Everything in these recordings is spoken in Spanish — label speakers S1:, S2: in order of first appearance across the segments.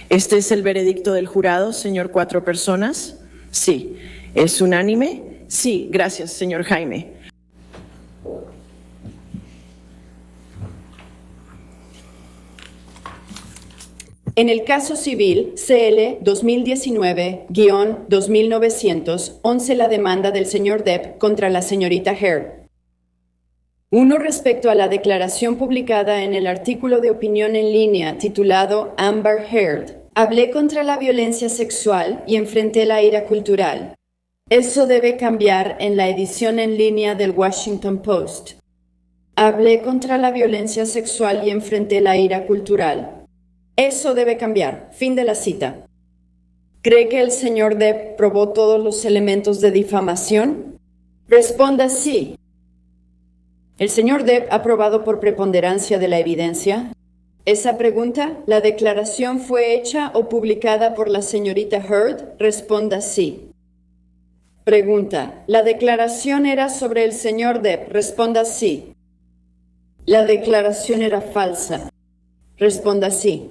S1: Este es el veredicto del jurado, señor 4 personas. Sí. ¿Es unánime? Sí, gracias, señor Jaime.
S2: En el caso civil CL 2019-2911, la demanda del señor Depp contra la señorita Heard. 1. Respecto a la declaración publicada en el artículo de opinión en línea titulado Amber Heard, hablé contra la violencia sexual y enfrenté la ira cultural. Eso debe cambiar en la edición en línea del Washington Post. Hablé contra la violencia sexual y enfrenté la ira cultural. Eso debe cambiar. Fin de la cita. ¿Cree que el señor Depp probó todos los elementos de difamación? Responda sí. ¿El señor Depp ha probado por preponderancia de la evidencia? Esa pregunta, ¿la declaración fue hecha o publicada por la señorita Heard? Responda sí. Pregunta, ¿la declaración era sobre el señor Depp? Responda sí. ¿La declaración era falsa? Responda sí.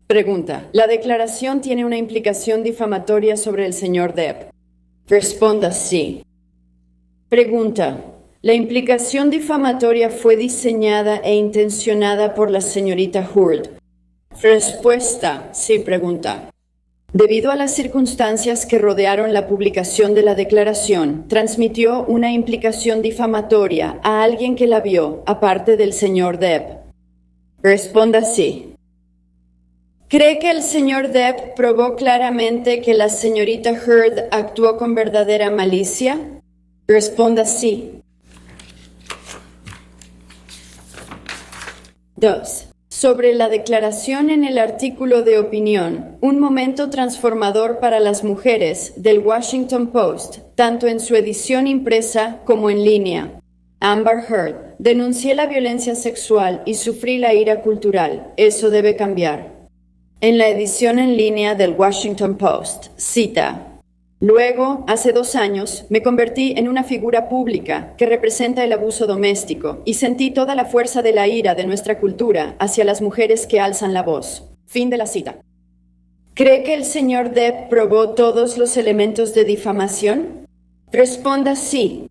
S2: Pregunta, ¿la declaración tiene una implicación difamatoria sobre el señor Depp? Responda sí. Pregunta, ¿la implicación difamatoria fue diseñada e intencionada por la señorita Heard? Respuesta, sí. Pregunta. Debido a las circunstancias que rodearon la publicación de la declaración, transmitió una implicación difamatoria a alguien que la vio, aparte del señor Depp. Responda sí. ¿Cree que el señor Depp probó claramente que la señorita Heard actuó con verdadera malicia? Responda sí. 2. Sobre la declaración en el artículo de opinión, un momento transformador para las mujeres, del Washington Post, tanto en su edición impresa como en línea. Amber Heard, denuncié la violencia sexual y sufrí la ira cultural. Eso debe cambiar. En la edición en línea del Washington Post, cita. Luego, hace 2 años, me convertí en una figura pública que representa el abuso doméstico y sentí toda la fuerza de la ira de nuestra cultura hacia las mujeres que alzan la voz. Fin de la cita. ¿Cree que el señor Depp probó todos los elementos de difamación? Responda sí.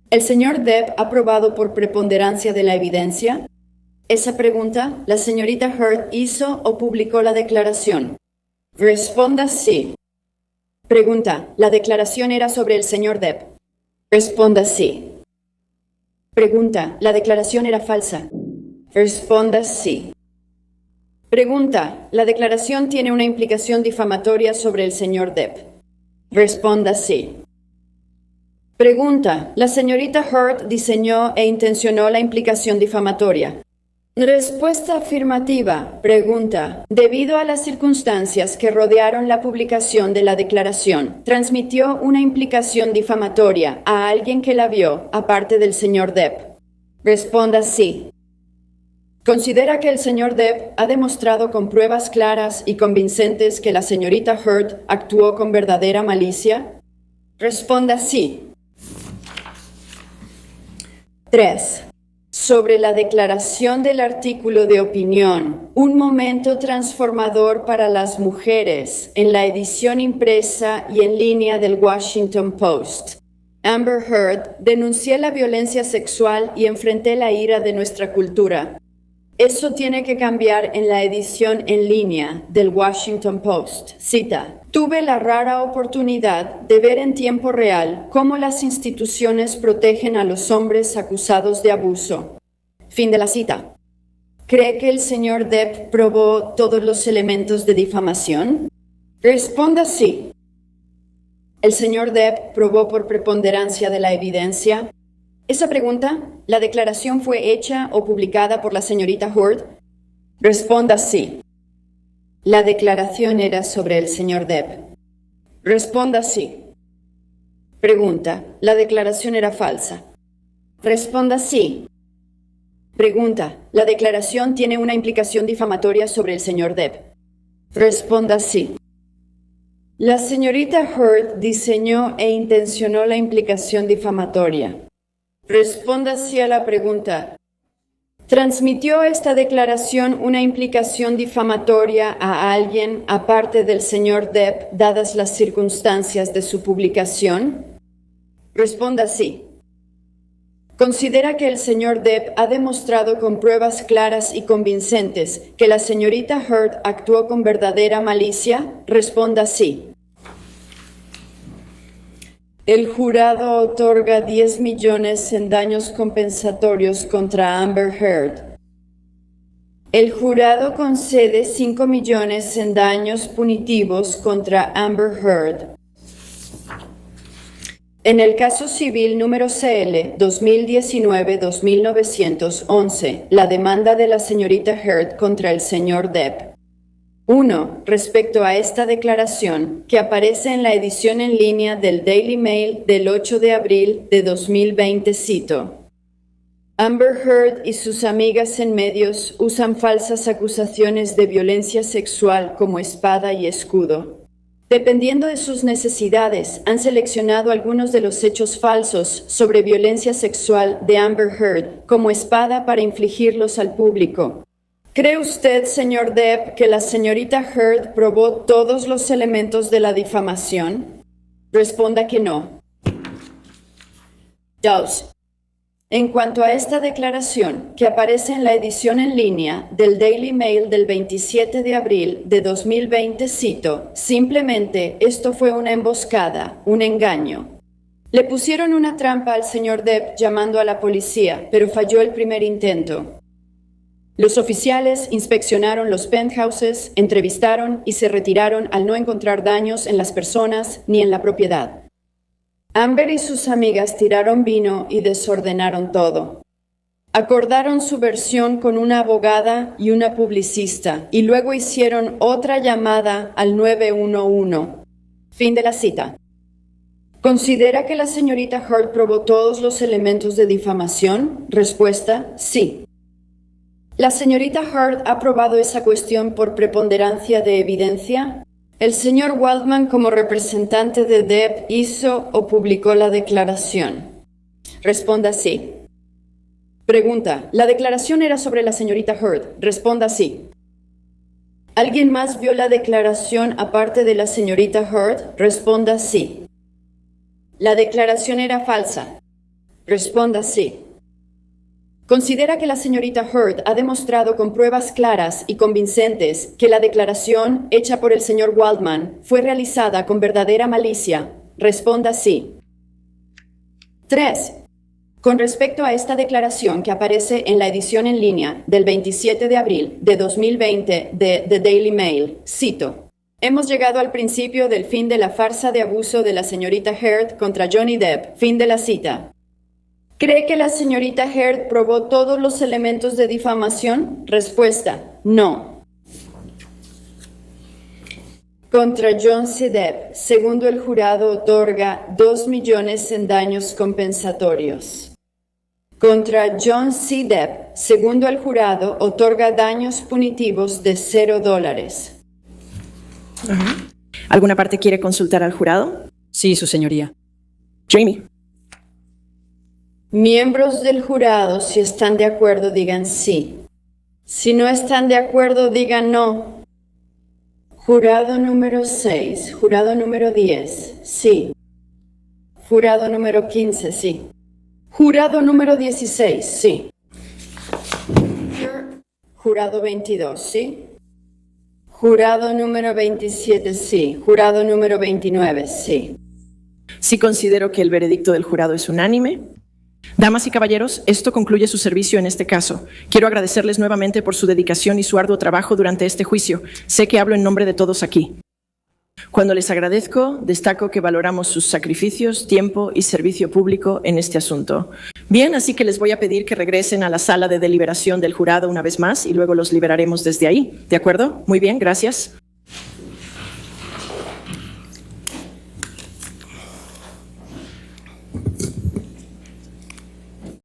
S2: ¿El señor Depp ha probado por preponderancia de la evidencia? Esa pregunta, la señorita Heard hizo o publicó la declaración. Responda sí. Pregunta, ¿la declaración era sobre el señor Depp? Responda sí. Pregunta, ¿la declaración era falsa? Responda sí. Pregunta, ¿la declaración tiene una implicación difamatoria sobre el señor Depp? Responda sí. Pregunta, ¿la señorita Heard diseñó e intencionó la implicación difamatoria? Respuesta afirmativa. Pregunta. Debido a las circunstancias que rodearon la publicación de la declaración, transmitió una implicación difamatoria a alguien que la vio, aparte del señor Depp. Responda sí. ¿Considera que el señor Depp ha demostrado con pruebas claras y convincentes que la señorita Heard actuó con verdadera malicia? Responda sí. 3. Sobre la declaración del artículo de opinión, un momento transformador para las mujeres, en la edición impresa y en línea del Washington Post. Amber Heard, denuncié la violencia sexual y enfrenté la ira de nuestra cultura. Eso tiene que cambiar en la edición en línea del Washington Post. Cita. Tuve la rara oportunidad de ver en tiempo real cómo las instituciones protegen a los hombres acusados de abuso. Fin de la cita. ¿Cree que el señor Depp probó todos los elementos de difamación? Responda sí. ¿El señor Depp probó por preponderancia de la evidencia? Esa pregunta, ¿la declaración fue hecha o publicada por la señorita Heard? Responda sí. ¿La declaración era sobre el señor Depp? Responda sí. Pregunta, ¿la declaración era falsa? Responda sí. Pregunta, ¿la declaración tiene una implicación difamatoria sobre el señor Depp? Responda sí. La señorita Heard diseñó e intencionó la implicación difamatoria. Responda sí a la pregunta. ¿Transmitió esta declaración una implicación difamatoria a alguien aparte del señor Depp, dadas las circunstancias de su publicación? Responda sí. ¿Considera que el señor Depp ha demostrado con pruebas claras y convincentes que la señorita Heard actuó con verdadera malicia? Responda sí. El jurado otorga 10 millones en daños compensatorios contra Amber Heard. El jurado concede 5 millones en daños punitivos contra Amber Heard. En el caso civil número CL 2019-2911, la demanda de la señorita Heard contra el señor Depp. 1. Respecto a esta declaración, que aparece en la edición en línea del Daily Mail del 8 de abril de 2020, cito: Amber Heard y sus amigas en medios usan falsas acusaciones de violencia sexual como espada y escudo. Dependiendo de sus necesidades, han seleccionado algunos de los hechos falsos sobre violencia sexual de Amber Heard como espada para infligirlos al público. ¿Cree usted, señor Depp, que la señorita Heard probó todos los elementos de la difamación? Responda que no. 2. En cuanto a esta declaración, que aparece en la edición en línea del Daily Mail del 27 de abril de 2020, cito: simplemente esto fue una emboscada, un engaño. Le pusieron una trampa al señor Depp llamando a la policía, pero falló el primer intento. Los oficiales inspeccionaron los penthouses, entrevistaron y se retiraron al no encontrar daños en las personas ni en la propiedad. Amber y sus amigas tiraron vino y desordenaron todo. Acordaron su versión con una abogada y una publicista y luego hicieron otra llamada al 911. Fin de la cita. ¿Considera que la señorita Heard probó todos los elementos de difamación? Respuesta: sí. ¿La señorita Heard ha probado esa cuestión por preponderancia de evidencia? ¿El señor Waldman, como representante de Depp, hizo o publicó la declaración? Responda sí. Pregunta: ¿la declaración era sobre la señorita Heard? Responda sí. ¿Alguien más vio la declaración aparte de la señorita Heard? Responda sí. ¿La declaración era falsa? Responda sí. ¿Considera que la señorita Heard ha demostrado con pruebas claras y convincentes que la declaración hecha por el señor Waldman fue realizada con verdadera malicia? Responda sí. 3. Con respecto a esta declaración que aparece en la edición en línea del 27 de abril de 2020 de The Daily Mail, cito: hemos llegado al principio del fin de la farsa de abuso de la señorita Heard contra Johnny Depp. Fin de la cita. ¿Cree que la señorita Heard probó todos los elementos de difamación? Respuesta: no. Contra John C. Depp, segundo el jurado, otorga 2 millones en daños compensatorios. Contra John C. Depp, segundo el jurado, otorga daños punitivos de $0.
S1: ¿Alguna parte quiere consultar al jurado?
S3: Sí, su señoría.
S1: Jamie.
S2: Miembros del jurado, si están de acuerdo, digan sí. Si no están de acuerdo, digan no. Jurado número 6, jurado número 10, sí. Jurado número 15, sí. Jurado número 16, sí. Jurado 22, sí. Jurado número 27, sí. Jurado número 29, sí.
S1: Sí considero que el veredicto del jurado es unánime. Damas y caballeros, esto concluye su servicio en este caso. Quiero agradecerles nuevamente por su dedicación y su arduo trabajo durante este juicio. Sé que hablo en nombre de todos aquí. Cuando les agradezco, destaco que valoramos sus sacrificios, tiempo y servicio público en este asunto. Bien, así que les voy a pedir que regresen a la sala de deliberación del jurado una vez más y luego los liberaremos desde ahí. ¿De acuerdo? Muy bien, gracias.